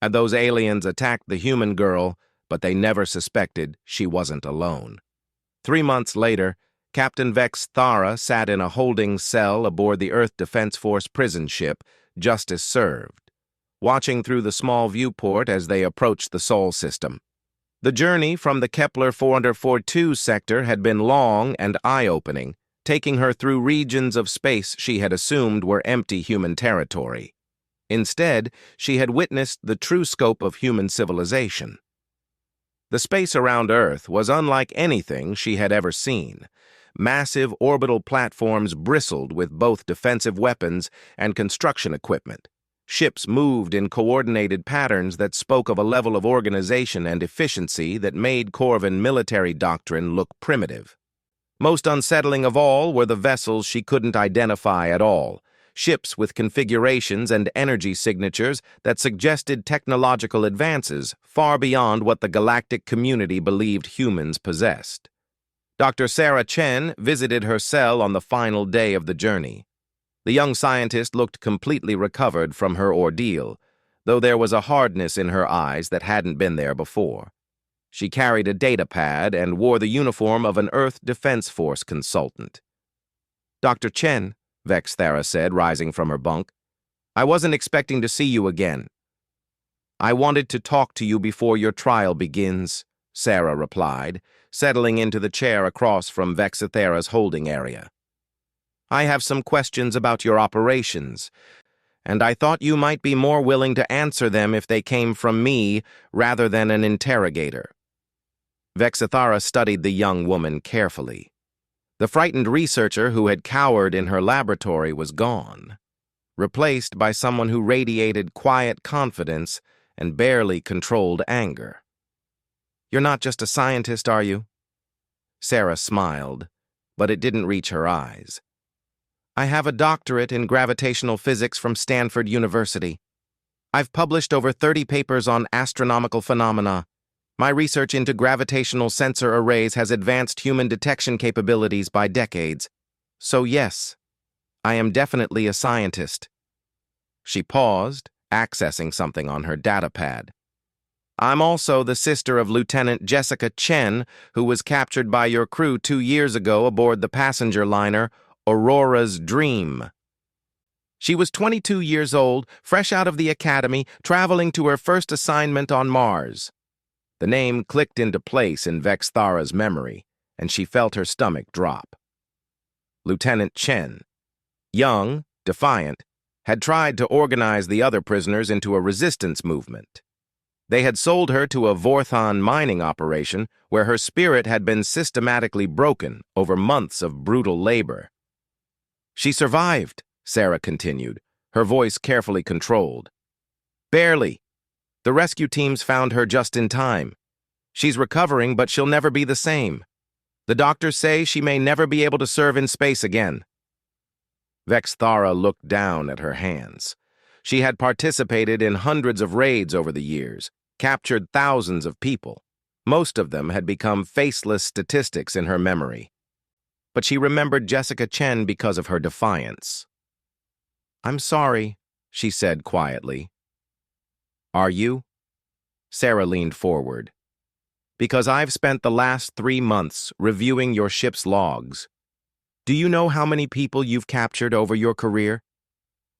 And those aliens attacked the human girl, but they never suspected she wasn't alone. 3 months later, Captain Vex Thara sat in a holding cell aboard the Earth Defense Force prison ship, Justice Served, watching through the small viewport as they approached the Sol system. The journey from the Kepler 442 sector had been long and eye-opening, taking her through regions of space she had assumed were empty human territory. Instead, she had witnessed the true scope of human civilization. The space around Earth was unlike anything she had ever seen. Massive orbital platforms bristled with both defensive weapons and construction equipment. Ships moved in coordinated patterns that spoke of a level of organization and efficiency that made Corvan military doctrine look primitive. Most unsettling of all were the vessels she couldn't identify at all, ships with configurations and energy signatures that suggested technological advances far beyond what the galactic community believed humans possessed. Dr. Sarah Chen visited her cell on the final day of the journey. The young scientist looked completely recovered from her ordeal, though there was a hardness in her eyes that hadn't been there before. She carried a data pad and wore the uniform of an Earth Defense Force consultant. "Dr. Chen," Vex Thara said, rising from her bunk, "I wasn't expecting to see you again." "I wanted to talk to you before your trial begins," Sarah replied, settling into the chair across from Vex Thara's holding area. "I have some questions about your operations, and I thought you might be more willing to answer them if they came from me rather than an interrogator." Vex Thara studied the young woman carefully. The frightened researcher who had cowered in her laboratory was gone, replaced by someone who radiated quiet confidence and barely controlled anger. "You're not just a scientist, are you?" Sarah smiled, but it didn't reach her eyes. "I have a doctorate in gravitational physics from Stanford University. I've published over 30 papers on astronomical phenomena. My research into gravitational sensor arrays has advanced human detection capabilities by decades. So yes, I am definitely a scientist." She paused, accessing something on her datapad. "I'm also the sister of Lieutenant Jessica Chen, who was captured by your crew 2 years ago aboard the passenger liner Aurora's Dream. She was 22 years old, fresh out of the academy, traveling to her first assignment on Mars." The name clicked into place in Vex Thara's memory, and she felt her stomach drop. Lieutenant Chen, young, defiant, had tried to organize the other prisoners into a resistance movement. They had sold her to a Vorthon mining operation where her spirit had been systematically broken over months of brutal labor. "She survived," Sarah continued, her voice carefully controlled. "Barely. The rescue teams found her just in time. She's recovering, but she'll never be the same. The doctors say she may never be able to serve in space again." Vex Thara looked down at her hands. She had participated in hundreds of raids over the years, captured thousands of people. Most of them had become faceless statistics in her memory. But she remembered Jessica Chen because of her defiance. "I'm sorry," she said quietly. "Are you?" Sarah leaned forward. "Because I've spent the last 3 months reviewing your ship's logs. Do you know how many people you've captured over your career?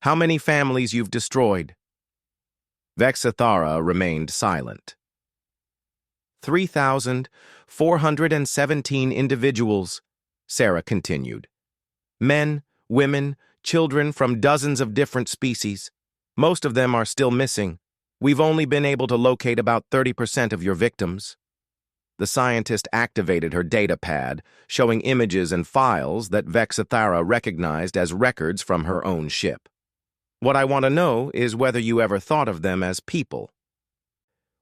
How many families you've destroyed?" Vex Thara remained silent. 3,417 individuals, Sarah continued. "Men, women, children from dozens of different species. Most of them are still missing. We've only been able to locate about 30% of your victims." The scientist activated her data pad, showing images and files that Vex Thara recognized as records from her own ship. "What I want to know is whether you ever thought of them as people.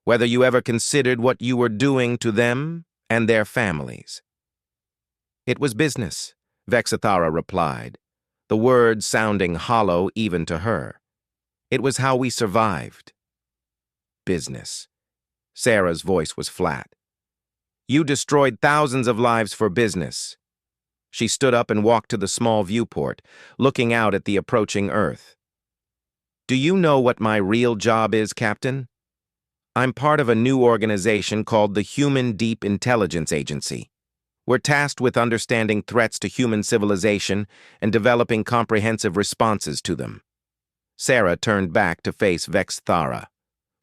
Whether you ever considered what you were doing to them and their families." "It was business," Vex Thara replied, the words sounding hollow even to her. "It was how we survived." "Business." Sarah's voice was flat. "You destroyed thousands of lives for business." She stood up and walked to the small viewport, looking out at the approaching Earth. "Do you know what my real job is, Captain?" I'm part of a new organization called the Human Deep Intelligence Agency. We're tasked with understanding threats to human civilization and developing comprehensive responses to them. Sarah turned back to face Vex Thara.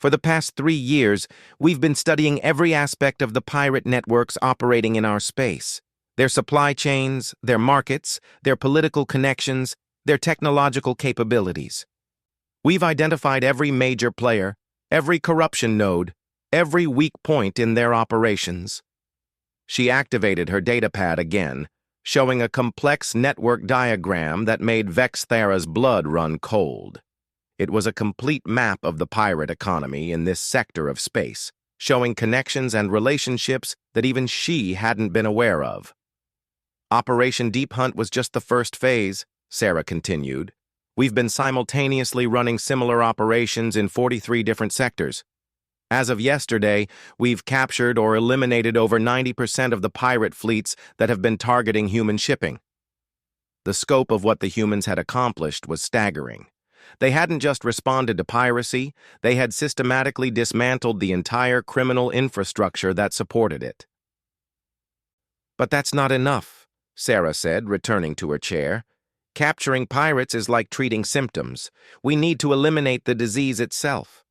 For the past 3 years, we've been studying every aspect of the pirate networks operating in our space. Their supply chains, their markets, their political connections, their technological capabilities. We've identified every major player, every corruption node, every weak point in their operations. She activated her datapad again, showing a complex network diagram that made Vex Thara's blood run cold. It was a complete map of the pirate economy in this sector of space, showing connections and relationships that even she hadn't been aware of. Operation Deep Hunt was just the first phase, Sarah continued. We've been simultaneously running similar operations in 43 different sectors. As of yesterday, we've captured or eliminated over 90% of the pirate fleets that have been targeting human shipping. The scope of what the humans had accomplished was staggering. They hadn't just responded to piracy, they had systematically dismantled the entire criminal infrastructure that supported it. But that's not enough, Sarah said, returning to her chair. Capturing pirates is like treating symptoms. We need to eliminate the disease itself.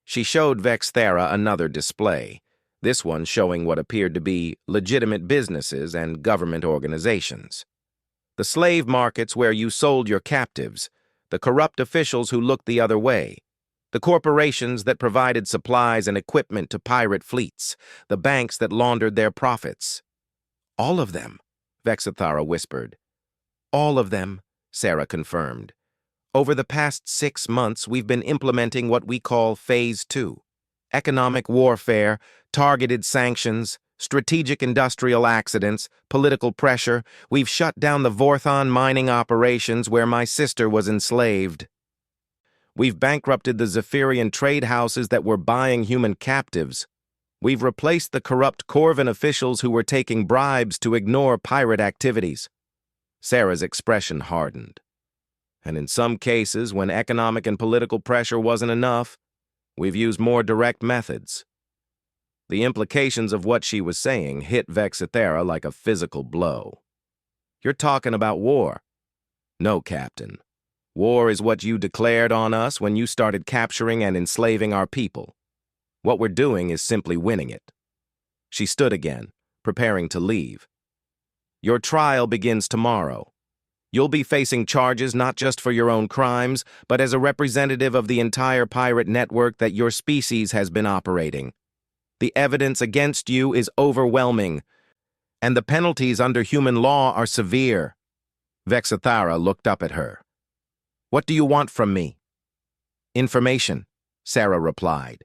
She showed Vex Thara another display, this one showing what appeared to be legitimate businesses and government organizations. The slave markets where you sold your captives, the corrupt officials who looked the other way, the corporations that provided supplies and equipment to pirate fleets, the banks that laundered their profits. All of them, Vex Thara whispered. All of them, Sarah confirmed. Over the past 6 months, we've been implementing what we call Phase 2. Economic warfare, targeted sanctions, strategic industrial accidents, political pressure. We've shut down the Vorthon mining operations where my sister was enslaved. We've bankrupted the Zephyrian trade houses that were buying human captives. We've replaced the corrupt Corvin officials who were taking bribes to ignore pirate activities. Sarah's expression hardened. And in some cases, when economic and political pressure wasn't enough, we've used more direct methods. The implications of what she was saying hit Vex Thara like a physical blow. You're talking about war. No, Captain. War is what you declared on us when you started capturing and enslaving our people. What we're doing is simply winning it. She stood again, preparing to leave. Your trial begins tomorrow. You'll be facing charges not just for your own crimes, but as a representative of the entire pirate network that your species has been operating. The evidence against you is overwhelming, and the penalties under human law are severe. Vex Thara looked up at her. What do you want from me? Information, Sarah replied.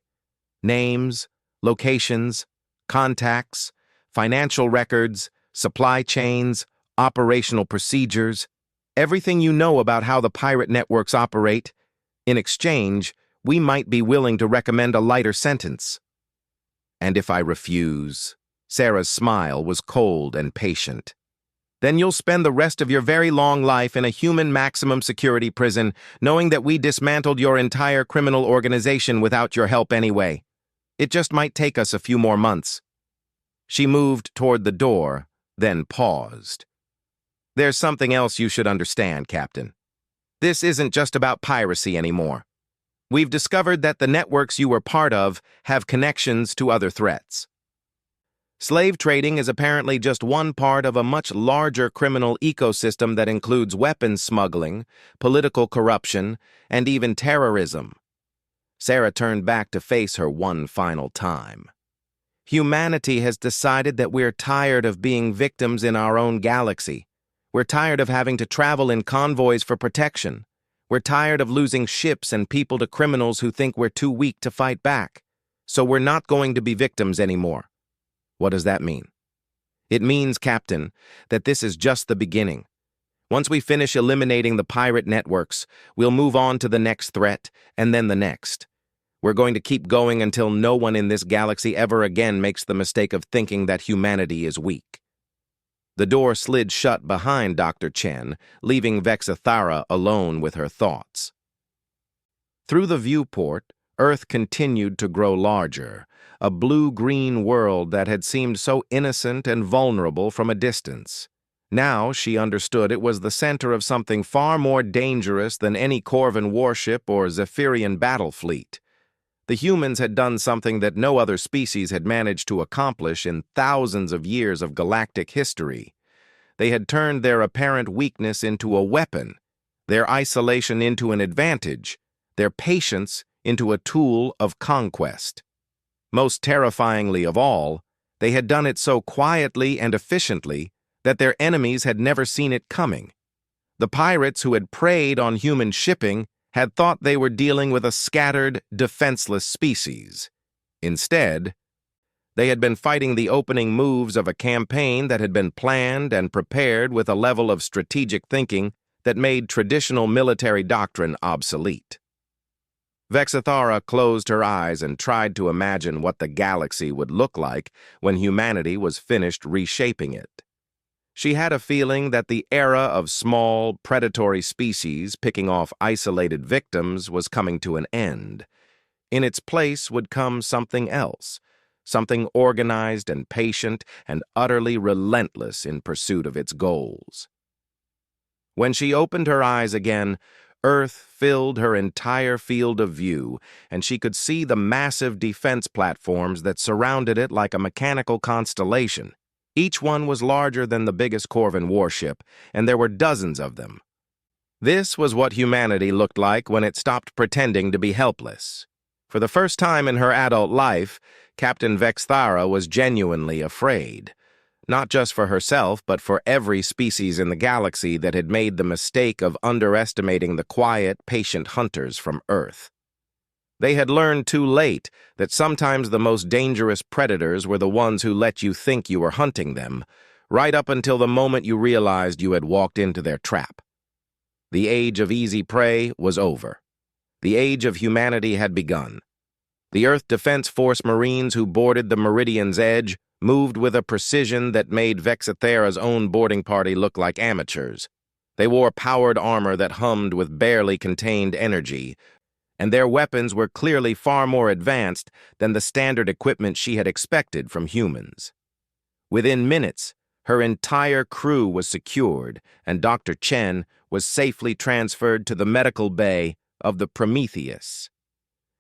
Names, locations, contacts, financial records, supply chains, operational procedures, everything you know about how the pirate networks operate. In exchange, we might be willing to recommend a lighter sentence. And if I refuse? Sarah's smile was cold and patient. Then you'll spend the rest of your very long life in a human maximum security prison, knowing that we dismantled your entire criminal organization without your help anyway. It just might take us a few more months. She moved toward the door, then paused. There's something else you should understand, Captain. This isn't just about piracy anymore. We've discovered that the networks you were part of have connections to other threats. Slave trading is apparently just one part of a much larger criminal ecosystem that includes weapons smuggling, political corruption, and even terrorism. Sarah turned back to face her one final time. Humanity has decided that we're tired of being victims in our own galaxy. We're tired of having to travel in convoys for protection. We're tired of losing ships and people to criminals who think we're too weak to fight back. So we're not going to be victims anymore. What does that mean? It means, Captain, that this is just the beginning. Once we finish eliminating the pirate networks, we'll move on to the next threat, and then the next. We're going to keep going until no one in this galaxy ever again makes the mistake of thinking that humanity is weak. The door slid shut behind Dr. Chen, leaving Vex Thara alone with her thoughts. Through the viewport, Earth continued to grow larger, a blue-green world that had seemed so innocent and vulnerable from a distance. Now she understood it was the center of something far more dangerous than any Corvan warship or Zephyrian battle fleet. The humans had done something that no other species had managed to accomplish in thousands of years of galactic history. They had turned their apparent weakness into a weapon, their isolation into an advantage, their patience into a tool of conquest. Most terrifyingly of all, they had done it so quietly and efficiently that their enemies had never seen it coming. The pirates who had preyed on human shipping had thought they were dealing with a scattered, defenseless species. Instead, they had been fighting the opening moves of a campaign that had been planned and prepared with a level of strategic thinking that made traditional military doctrine obsolete. Vexithara closed her eyes and tried to imagine what the galaxy would look like when humanity was finished reshaping it. She had a feeling that the era of small, predatory species picking off isolated victims was coming to an end. In its place would come something else, something organized and patient and utterly relentless in pursuit of its goals. When she opened her eyes again, Earth filled her entire field of view, and she could see the massive defense platforms that surrounded it like a mechanical constellation. Each one was larger than the biggest Corvan warship, and there were dozens of them. This was what humanity looked like when it stopped pretending to be helpless. For the first time in her adult life, Captain Vexithara was genuinely afraid. Not just for herself, but for every species in the galaxy that had made the mistake of underestimating the quiet, patient hunters from Earth. They had learned too late that sometimes the most dangerous predators were the ones who let you think you were hunting them, right up until the moment you realized you had walked into their trap. The age of easy prey was over. The age of humanity had begun. The Earth Defense Force Marines who boarded the Meridian's edge moved with a precision that made Vexithara's own boarding party look like amateurs. They wore powered armor that hummed with barely contained energy, and their weapons were clearly far more advanced than the standard equipment she had expected from humans. Within minutes, her entire crew was secured, and Dr. Chen was safely transferred to the medical bay of the Prometheus.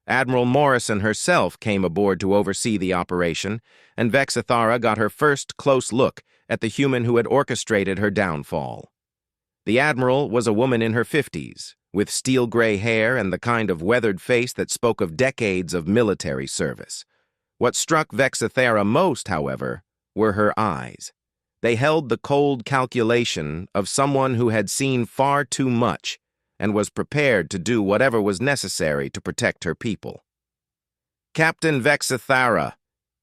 Admiral Morrison herself came aboard to oversee the operation, and Vexithara got her first close look at the human who had orchestrated her downfall. The Admiral was a woman in her 50s, with steel-gray hair and the kind of weathered face that spoke of decades of military service. What struck Vexithara most, however, were her eyes. They held the cold calculation of someone who had seen far too much and was prepared to do whatever was necessary to protect her people. "Captain Vexithara,"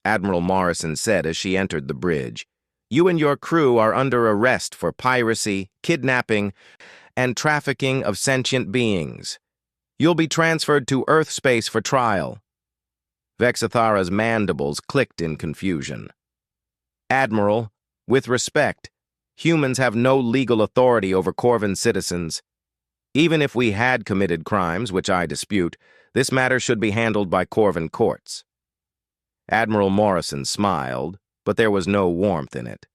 Admiral Morrison said as she entered the bridge, "you and your crew are under arrest for piracy, kidnapping, and trafficking of sentient beings. You'll be transferred to Earth space for trial." Vexithara's mandibles clicked in confusion. "Admiral, with respect, humans have no legal authority over Corvan citizens. Even if we had committed crimes, which I dispute, this matter should be handled by Corvan courts." Admiral Morrison smiled, but there was no warmth in it.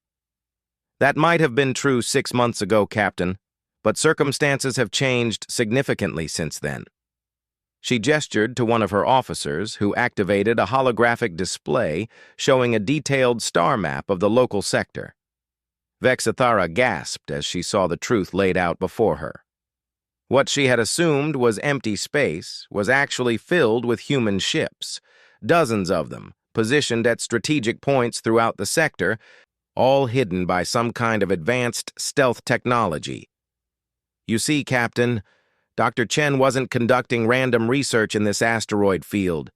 "That might have been true 6 months ago, Captain, but circumstances have changed significantly since then." She gestured to one of her officers, who activated a holographic display showing a detailed star map of the local sector. Vexithara gasped as she saw the truth laid out before her. What she had assumed was empty space was actually filled with human ships, dozens of them, positioned at strategic points throughout the sector, all hidden by some kind of advanced stealth technology. "You see, Captain, Dr. Chen wasn't conducting random research in this asteroid field.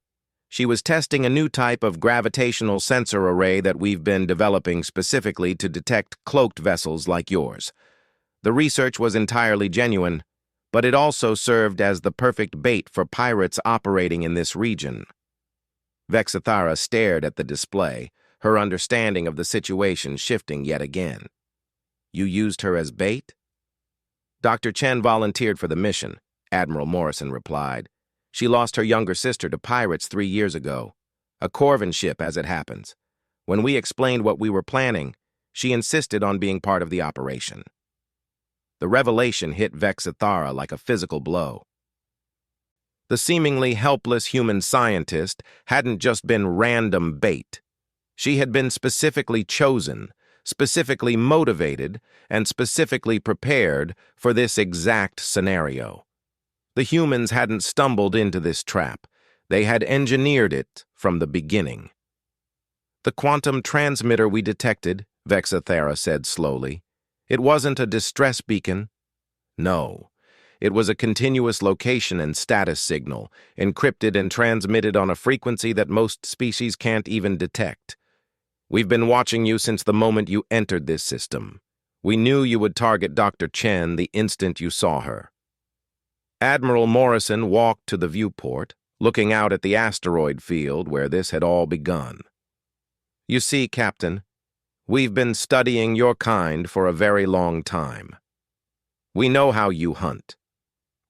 She was testing a new type of gravitational sensor array that we've been developing specifically to detect cloaked vessels like yours. The research was entirely genuine, but it also served as the perfect bait for pirates operating in this region." Vexithara stared at the display, her understanding of the situation shifting yet again. "You used her as bait?" "Dr. Chen volunteered for the mission," Admiral Morrison replied. She lost her younger sister to pirates 3 years ago. A Corvin ship, as it happens. When we explained what we were planning, she insisted on being part of the operation. The revelation hit Vexithara like a physical blow. The seemingly helpless human scientist hadn't just been random bait. She had been specifically chosen, specifically motivated, and specifically prepared for this exact scenario. The humans hadn't stumbled into this trap. They had engineered it from the beginning. The quantum transmitter we detected, Vexithara said slowly, it wasn't a distress beacon. No. It was a continuous location and status signal, encrypted and transmitted on a frequency that most species can't even detect. We've been watching you since the moment you entered this system. We knew you would target Dr. Chen the instant you saw her. Admiral Morrison walked to the viewport, looking out at the asteroid field where this had all begun. You see, Captain, we've been studying your kind for a very long time. We know how you hunt.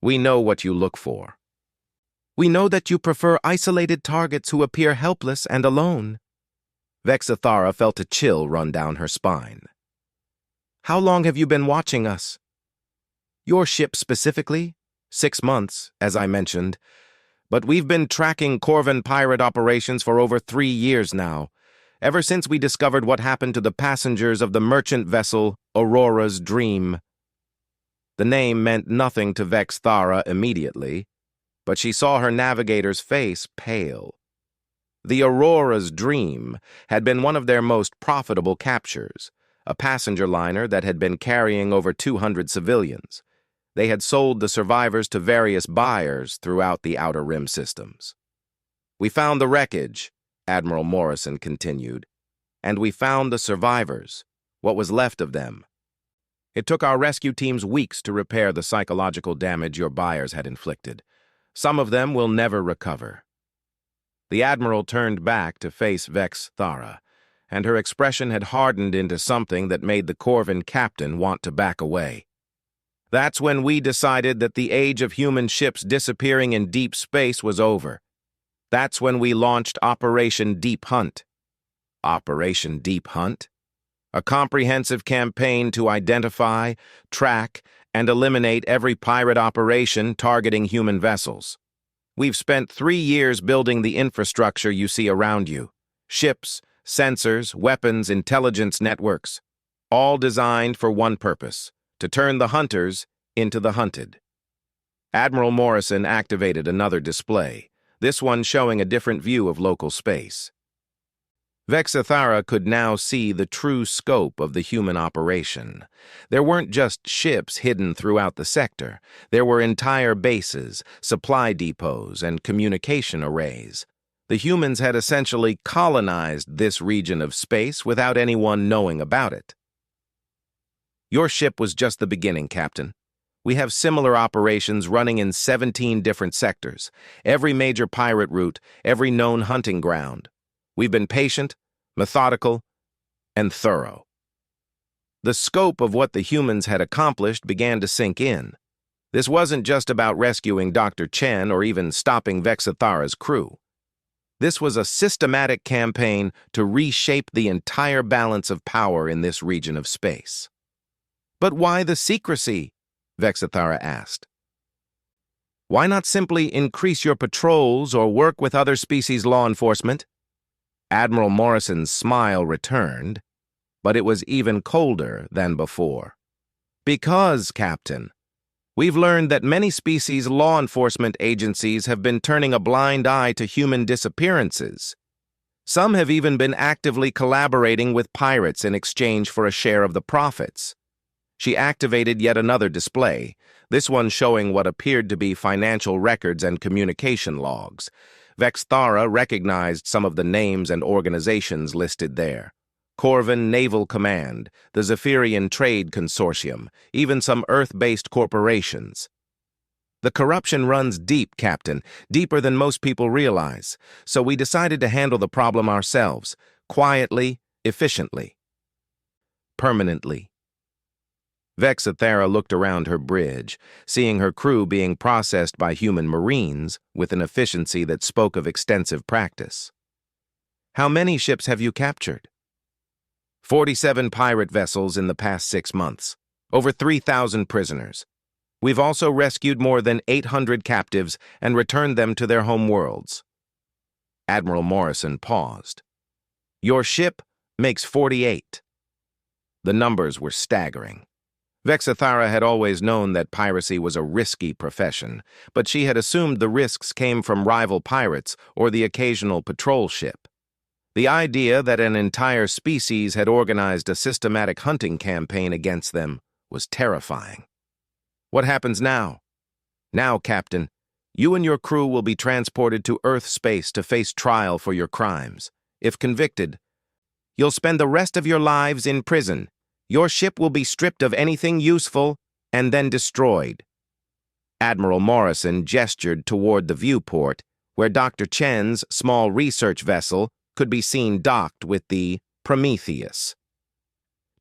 We know what you look for. We know that you prefer isolated targets who appear helpless and alone. Vexithara felt a chill run down her spine. How long have you been watching us? Your ship specifically? 6 months, as I mentioned. But we've been tracking Corvin pirate operations for over 3 years now, ever since we discovered what happened to the passengers of the merchant vessel Aurora's Dream. The name meant nothing to Vexithara immediately, but she saw her navigator's face pale. The Aurora's Dream had been one of their most profitable captures, a passenger liner that had been carrying over 200 civilians. They had sold the survivors to various buyers throughout the Outer Rim systems. We found the wreckage, Admiral Morrison continued, and we found the survivors, what was left of them. It took our rescue teams weeks to repair the psychological damage your buyers had inflicted. Some of them will never recover. The Admiral turned back to face Vexithara, and her expression had hardened into something that made the Corvin captain want to back away. That's when we decided that the age of human ships disappearing in deep space was over. That's when we launched Operation Deep Hunt. Operation Deep Hunt? A comprehensive campaign to identify, track, and eliminate every pirate operation targeting human vessels. We've spent 3 years building the infrastructure you see around you. Ships, sensors, weapons, intelligence networks. All designed for one purpose, to turn the hunters into the hunted. Admiral Morrison activated another display, this one showing a different view of local space. Vexithara could now see the true scope of the human operation. There weren't just ships hidden throughout the sector. There were entire bases, supply depots, and communication arrays. The humans had essentially colonized this region of space without anyone knowing about it. Your ship was just the beginning, Captain. We have similar operations running in 17 different sectors, every major pirate route, every known hunting ground. We've been patient, methodical, and thorough. The scope of what the humans had accomplished began to sink in. This wasn't just about rescuing Dr. Chen or even stopping Vexithara's crew. This was a systematic campaign to reshape the entire balance of power in this region of space. But why the secrecy? Vexithara asked. Why not simply increase your patrols or work with other species law enforcement? Admiral Morrison's smile returned, but it was even colder than before. Because, Captain, we've learned that many species law enforcement agencies have been turning a blind eye to human disappearances. Some have even been actively collaborating with pirates in exchange for a share of the profits. She activated yet another display, this one showing what appeared to be financial records and communication logs. Vexithara recognized some of the names and organizations listed there. Corvin Naval Command, the Zephyrian Trade Consortium, even some Earth-based corporations. The corruption runs deep, Captain, deeper than most people realize, so we decided to handle the problem ourselves, quietly, efficiently. Permanently. Vexathera looked around her bridge, seeing her crew being processed by human marines with an efficiency that spoke of extensive practice. "How many ships have you captured?" 47 pirate vessels in the past 6 months. Over 3,000 prisoners. We've also rescued more than 800 captives and returned them to their home worlds. Admiral Morrison paused. "Your ship makes 48. The numbers were staggering. Vexathera had always known that piracy was a risky profession, but she had assumed the risks came from rival pirates or the occasional patrol ship. The idea that an entire species had organized a systematic hunting campaign against them was terrifying. "What happens now?" "Now, Captain, you and your crew will be transported to Earth space to face trial for your crimes. If convicted, you'll spend the rest of your lives in prison. Your ship will be stripped of anything useful and then destroyed." Admiral Morrison gestured toward the viewport, where Dr. Chen's small research vessel could be seen docked with the Prometheus.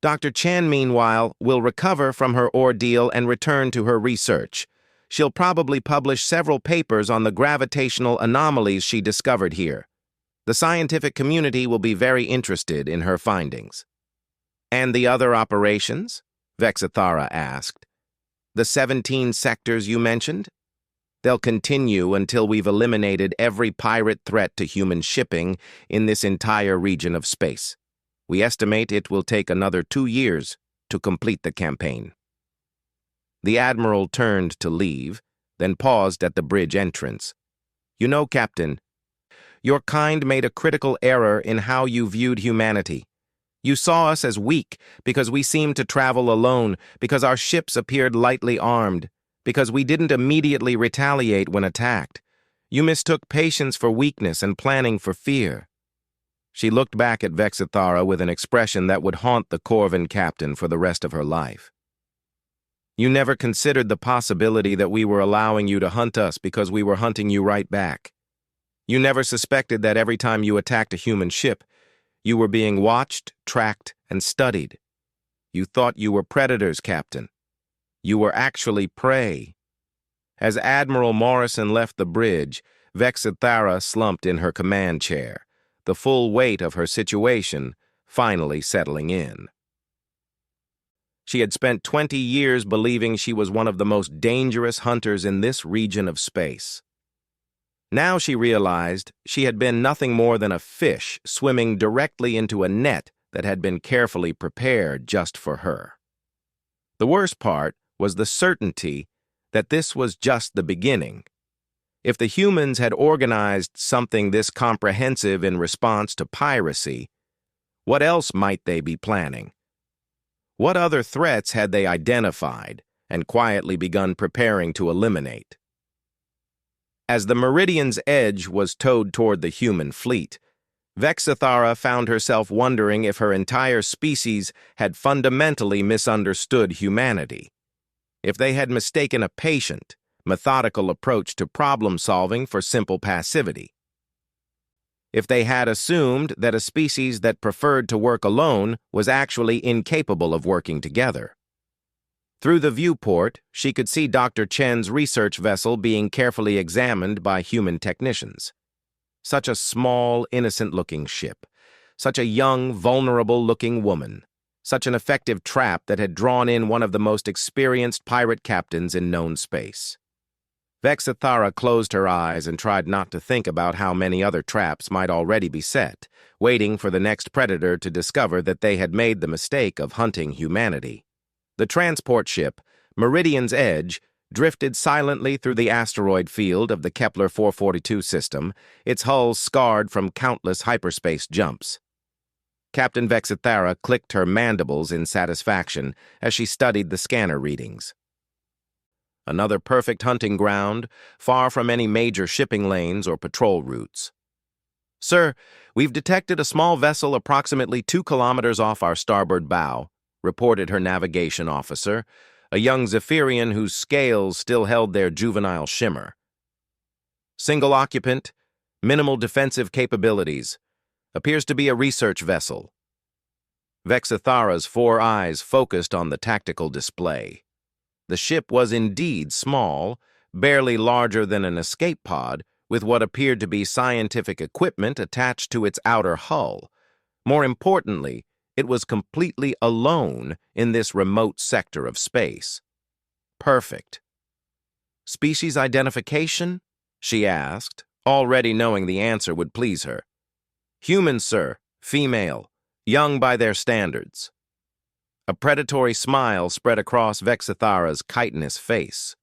Dr. Chen, meanwhile, will recover from her ordeal and return to her research. She'll probably publish several papers on the gravitational anomalies she discovered here. The scientific community will be very interested in her findings. "And the other operations?" Vexathera asked. "The 17 sectors you mentioned? They'll continue until we've eliminated every pirate threat to human shipping in this entire region of space. We estimate it will take another 2 years to complete the campaign." The Admiral turned to leave, then paused at the bridge entrance. "You know, Captain, your kind made a critical error in how you viewed humanity. You saw us as weak because we seemed to travel alone, because our ships appeared lightly armed, because we didn't immediately retaliate when attacked. You mistook patience for weakness and planning for fear." She looked back at Vexathera with an expression that would haunt the Corvan captain for the rest of her life. "You never considered the possibility that we were allowing you to hunt us because we were hunting you right back. You never suspected that every time you attacked a human ship, you were being watched, tracked, and studied. You thought you were predators, Captain. You were actually prey." As Admiral Morrison left the bridge, Vexathera slumped in her command chair, the full weight of her situation finally settling in. She had spent 20 years believing she was one of the most dangerous hunters in this region of space. Now she realized she had been nothing more than a fish swimming directly into a net that had been carefully prepared just for her. The worst part was the certainty that this was just the beginning. If the humans had organized something this comprehensive in response to piracy, what else might they be planning? What other threats had they identified and quietly begun preparing to eliminate? As the Meridian's edge was towed toward the human fleet, Vexathera found herself wondering if her entire species had fundamentally misunderstood humanity. If they had mistaken a patient, methodical approach to problem-solving for simple passivity. If they had assumed that a species that preferred to work alone was actually incapable of working together. Through the viewport, she could see Dr. Chen's research vessel being carefully examined by human technicians. Such a small, innocent-looking ship. Such a young, vulnerable-looking woman. Such an effective trap that had drawn in one of the most experienced pirate captains in known space. Vexathera closed her eyes and tried not to think about how many other traps might already be set, waiting for the next predator to discover that they had made the mistake of hunting humanity. The transport ship, Meridian's Edge, drifted silently through the asteroid field of the Kepler 442 system, its hull scarred from countless hyperspace jumps. Captain Vexathera clicked her mandibles in satisfaction as she studied the scanner readings. Another perfect hunting ground, far from any major shipping lanes or patrol routes. "Sir, we've detected a small vessel approximately 2 kilometers off our starboard bow," reported her navigation officer, a young Zephyrian whose scales still held their juvenile shimmer. "Single occupant, minimal defensive capabilities. Appears to be a research vessel." Vexithara's 4 eyes focused on the tactical display. The ship was indeed small, barely larger than an escape pod, with what appeared to be scientific equipment attached to its outer hull. More importantly, it was completely alone in this remote sector of space. Perfect. Species identification? She asked, already knowing the answer would please her. Human, sir. Female. Young by their standards. A predatory smile spread across Vexithara's chitinous face.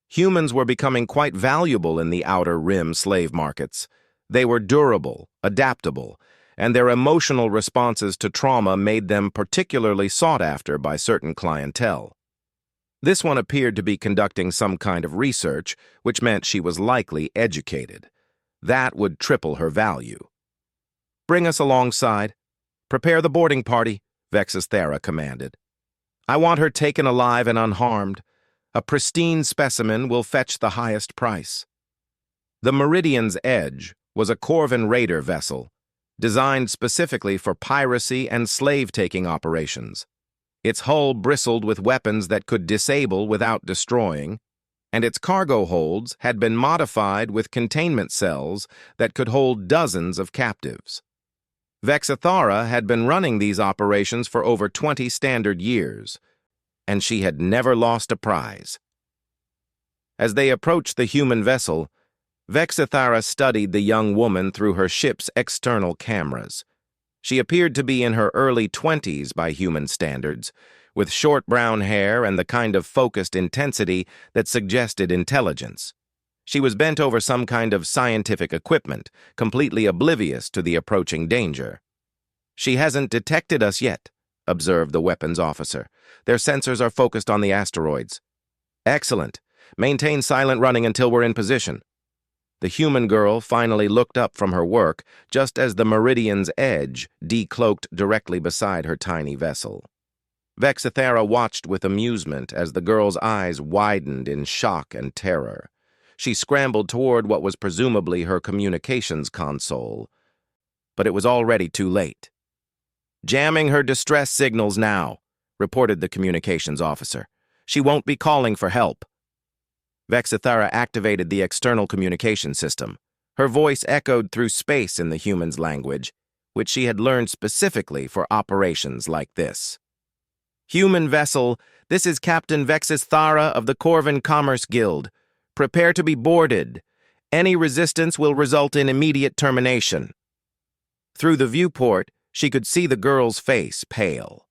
Humans were becoming quite valuable in the outer rim slave markets. They were durable, adaptable, and their emotional responses to trauma made them particularly sought after by certain clientele. This one appeared to be conducting some kind of research, which meant she was likely educated. That would triple her value. Bring us alongside. Prepare the boarding party, Vexithara commanded. I want her taken alive and unharmed. A pristine specimen will fetch the highest price. The Meridian's Edge was a Corvan raider vessel, designed specifically for piracy and slave-taking operations. Its hull bristled with weapons that could disable without destroying, and its cargo holds had been modified with containment cells that could hold dozens of captives. Vexithara had been running these operations for over 20 standard years, and she had never lost a prize. As they approached the human vessel, Vexithara studied the young woman through her ship's external cameras. She appeared to be in her early 20s by human standards, with short brown hair and the kind of focused intensity that suggested intelligence. She was bent over some kind of scientific equipment, completely oblivious to the approaching danger. She hasn't detected us yet, observed the weapons officer. Their sensors are focused on the asteroids. Excellent. Maintain silent running until we're in position. The human girl finally looked up from her work just as the Meridian's Edge decloaked directly beside her tiny vessel. Vexithara watched with amusement as the girl's eyes widened in shock and terror. She scrambled toward what was presumably her communications console, but it was already too late. Jamming her distress signals now, reported the communications officer. She won't be calling for help. Vexithara activated the external communication system. Her voice echoed through space in the human's language, which she had learned specifically for operations like this. Human vessel, this is Captain Vexithara of the Corvan Commerce Guild. Prepare to be boarded. Any resistance will result in immediate termination. Through the viewport, she could see the girl's face pale.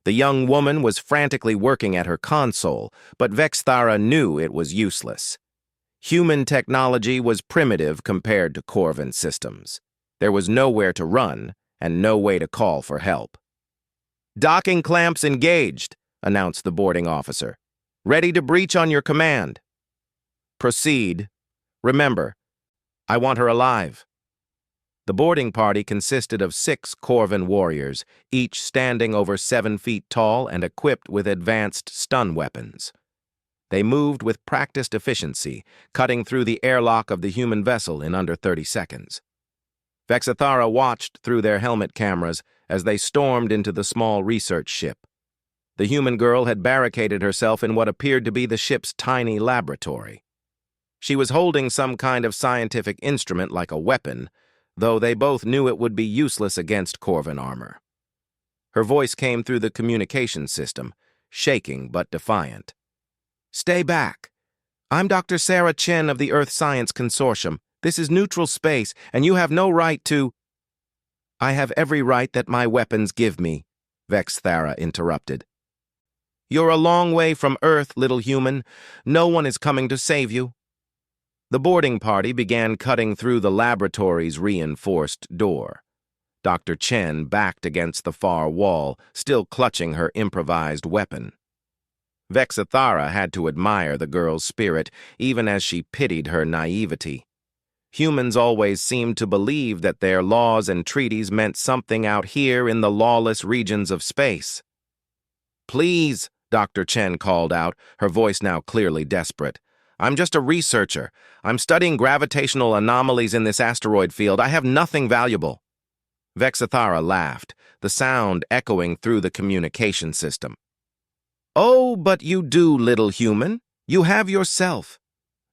The young woman was frantically working at her console, but Vexithara knew it was useless. Human technology was primitive compared to Corvan systems. There was nowhere to run and no way to call for help. Docking clamps engaged, announced the boarding officer. Ready to breach on your command. Proceed. Remember, I want her alive. The boarding party consisted of 6 Corvan warriors, each standing over 7 feet tall and equipped with advanced stun weapons. They moved with practiced efficiency, cutting through the airlock of the human vessel in under 30 seconds. Vexithara watched through their helmet cameras as they stormed into the small research ship. The human girl had barricaded herself in what appeared to be the ship's tiny laboratory. She was holding some kind of scientific instrument like a weapon, though they both knew it would be useless against Corvan armor. Her voice came through the communication system, shaking but defiant. Stay back. I'm Dr. Sarah Chen of the Earth Science Consortium. This is neutral space, and you have no right to— I have every right that my weapons give me, Vexithara interrupted. You're a long way from Earth, little human. No one is coming to save you. The boarding party began cutting through the laboratory's reinforced door. Dr. Chen backed against the far wall, still clutching her improvised weapon. Vexithara had to admire the girl's spirit, even as she pitied her naivety. Humans always seemed to believe that their laws and treaties meant something out here in the lawless regions of space. Please, Dr. Chen called out, her voice now clearly desperate. I'm just a researcher. I'm studying gravitational anomalies in this asteroid field. I have nothing valuable. Vexithara laughed, the sound echoing through the communication system. "Oh, but you do, little human. You have yourself.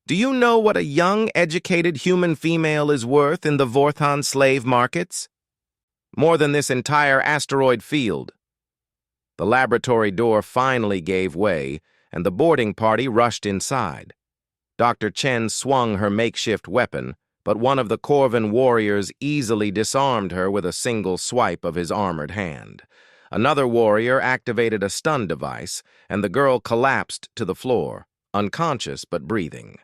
Do you know what a young, educated human female is worth in the Vorthon slave markets? More than this entire asteroid field." The laboratory door finally gave way, and the boarding party rushed inside. Dr. Chen swung her makeshift weapon, but one of the Corvin warriors easily disarmed her with a single swipe of his armored hand. Another warrior activated a stun device, and the girl collapsed to the floor, unconscious but breathing.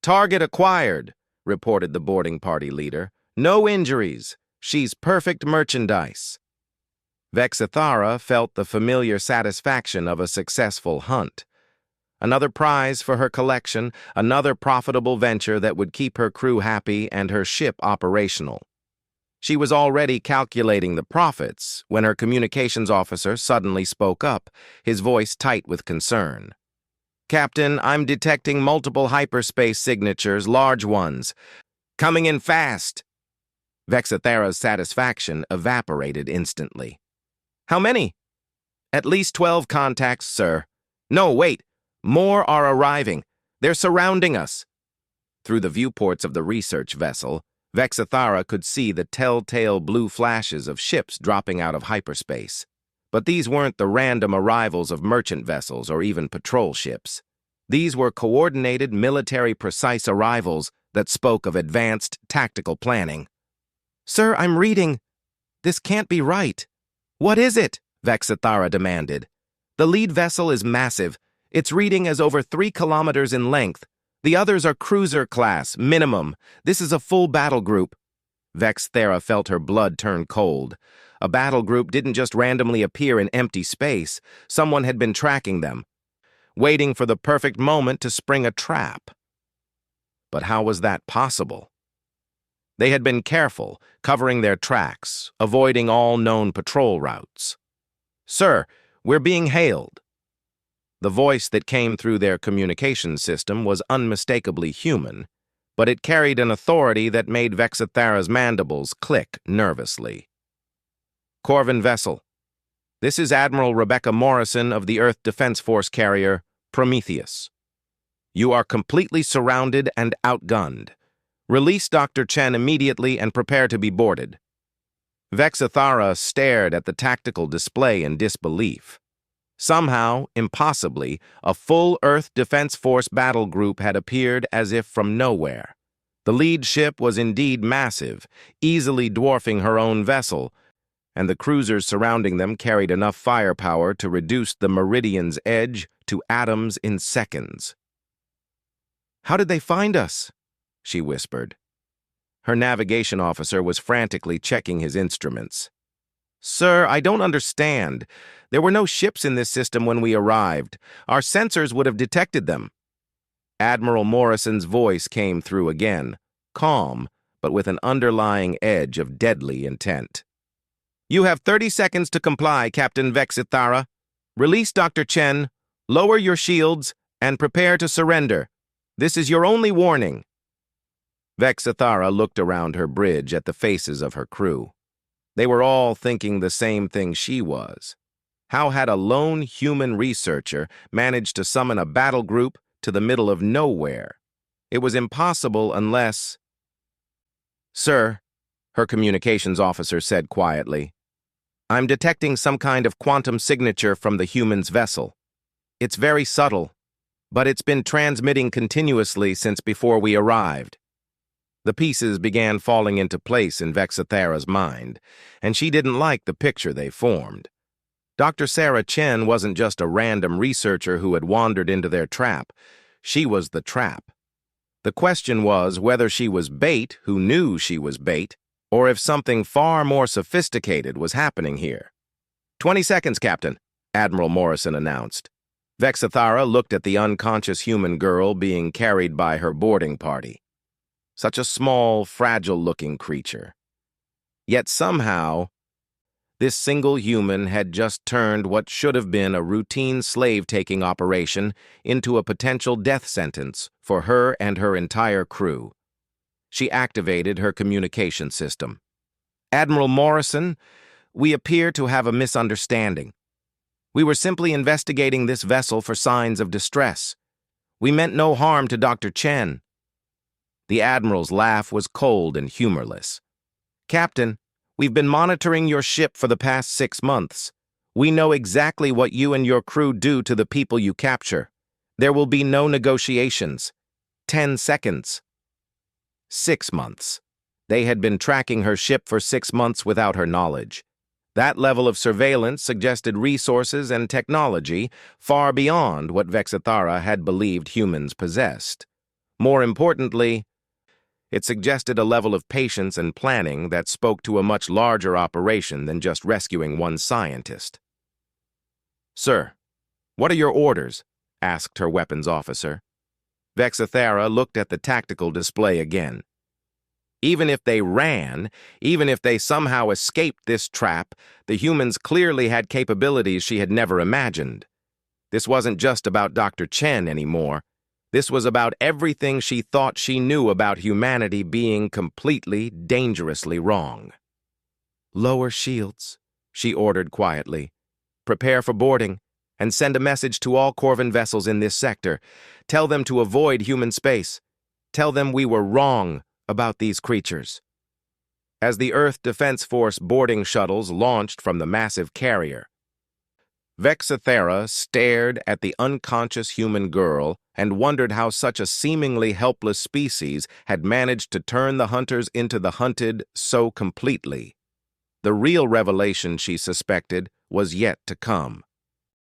"Target acquired," reported the boarding party leader. "No injuries. She's perfect merchandise." Vexithara felt the familiar satisfaction of a successful hunt. Another prize for her collection, another profitable venture that would keep her crew happy and her ship operational. She was already calculating the profits when her communications officer suddenly spoke up, his voice tight with concern. "Captain, I'm detecting multiple hyperspace signatures, large ones. Coming in fast." Vexithara's satisfaction evaporated instantly. "How many?" "At least 12 contacts, sir." "No, wait. More are arriving. They're surrounding us." Through the viewports of the research vessel, Vexithara could see the telltale blue flashes of ships dropping out of hyperspace. But these weren't the random arrivals of merchant vessels or even patrol ships. These were coordinated military precise arrivals that spoke of advanced tactical planning. "Sir, I'm reading. This can't be right." "What is it?" Vexithara demanded. "The lead vessel is massive. Its reading is over 3 kilometers in length. The others are cruiser class, minimum. This is a full battle group." Vexithara felt her blood turn cold. A battle group didn't just randomly appear in empty space. Someone had been tracking them, waiting for the perfect moment to spring a trap. But how was that possible? They had been careful, covering their tracks, avoiding all known patrol routes. "Sir, we're being hailed." The voice that came through their communication system was unmistakably human, but it carried an authority that made Vexithara's mandibles click nervously. "Corvin vessel. This is Admiral Rebecca Morrison of the Earth Defense Force carrier Prometheus. You are completely surrounded and outgunned. Release Dr. Chen immediately and prepare to be boarded." Vexithara stared at the tactical display in disbelief. Somehow, impossibly, a full Earth Defense Force battle group had appeared as if from nowhere. The lead ship was indeed massive, easily dwarfing her own vessel, and the cruisers surrounding them carried enough firepower to reduce the Meridian's edge to atoms in seconds. "How did they find us?" she whispered. Her navigation officer was frantically checking his instruments. "Sir, I don't understand. There were no ships in this system when we arrived. Our sensors would have detected them." Admiral Morrison's voice came through again, calm, but with an underlying edge of deadly intent. "You have 30 seconds to comply, Captain Vexithara. Release Dr. Chen, lower your shields, and prepare to surrender. This is your only warning." Vexithara looked around her bridge at the faces of her crew. They were all thinking the same thing she was. How had a lone human researcher managed to summon a battle group to the middle of nowhere? It was impossible unless... "Sir," her communications officer said quietly, "I'm detecting some kind of quantum signature from the human's vessel. It's very subtle, but it's been transmitting continuously since before we arrived." The pieces began falling into place in Vexithara's mind, and she didn't like the picture they formed. Dr. Sarah Chen wasn't just a random researcher who had wandered into their trap. She was the trap. The question was whether she was bait who knew she was bait, or if something far more sophisticated was happening here. 20 seconds, Captain," Admiral Morrison announced. Vexithara looked at the unconscious human girl being carried by her boarding party. Such a small, fragile-looking creature. Yet somehow, this single human had just turned what should have been a routine slave-taking operation into a potential death sentence for her and her entire crew. She activated her communication system. Admiral Morrison, we appear to have a misunderstanding. We were simply investigating this vessel for signs of distress. We meant no harm to Dr. Chen. The Admiral's laugh was cold and humorless. Captain, we've been monitoring your ship for the past 6 months. We know exactly what you and your crew do to the people you capture. There will be no negotiations. 10 seconds. 6 months. They had been tracking her ship for 6 months without her knowledge. That level of surveillance suggested resources and technology far beyond what Vexithara had believed humans possessed. More importantly, it suggested a level of patience and planning that spoke to a much larger operation than just rescuing one scientist. "Sir, what are your orders?" asked her weapons officer. Vexithara looked at the tactical display again. Even if they ran, even if they somehow escaped this trap, the humans clearly had capabilities she had never imagined. This wasn't just about Dr. Chen anymore. This was about everything she thought she knew about humanity being completely, dangerously wrong. "Lower shields," she ordered quietly. "Prepare for boarding, and send a message to all Corvin vessels in this sector. Tell them to avoid human space. Tell them we were wrong about these creatures." As the Earth Defense Force boarding shuttles launched from the massive carrier, Vexithara stared at the unconscious human girl and wondered how such a seemingly helpless species had managed to turn the hunters into the hunted so completely. The real revelation, she suspected, was yet to come.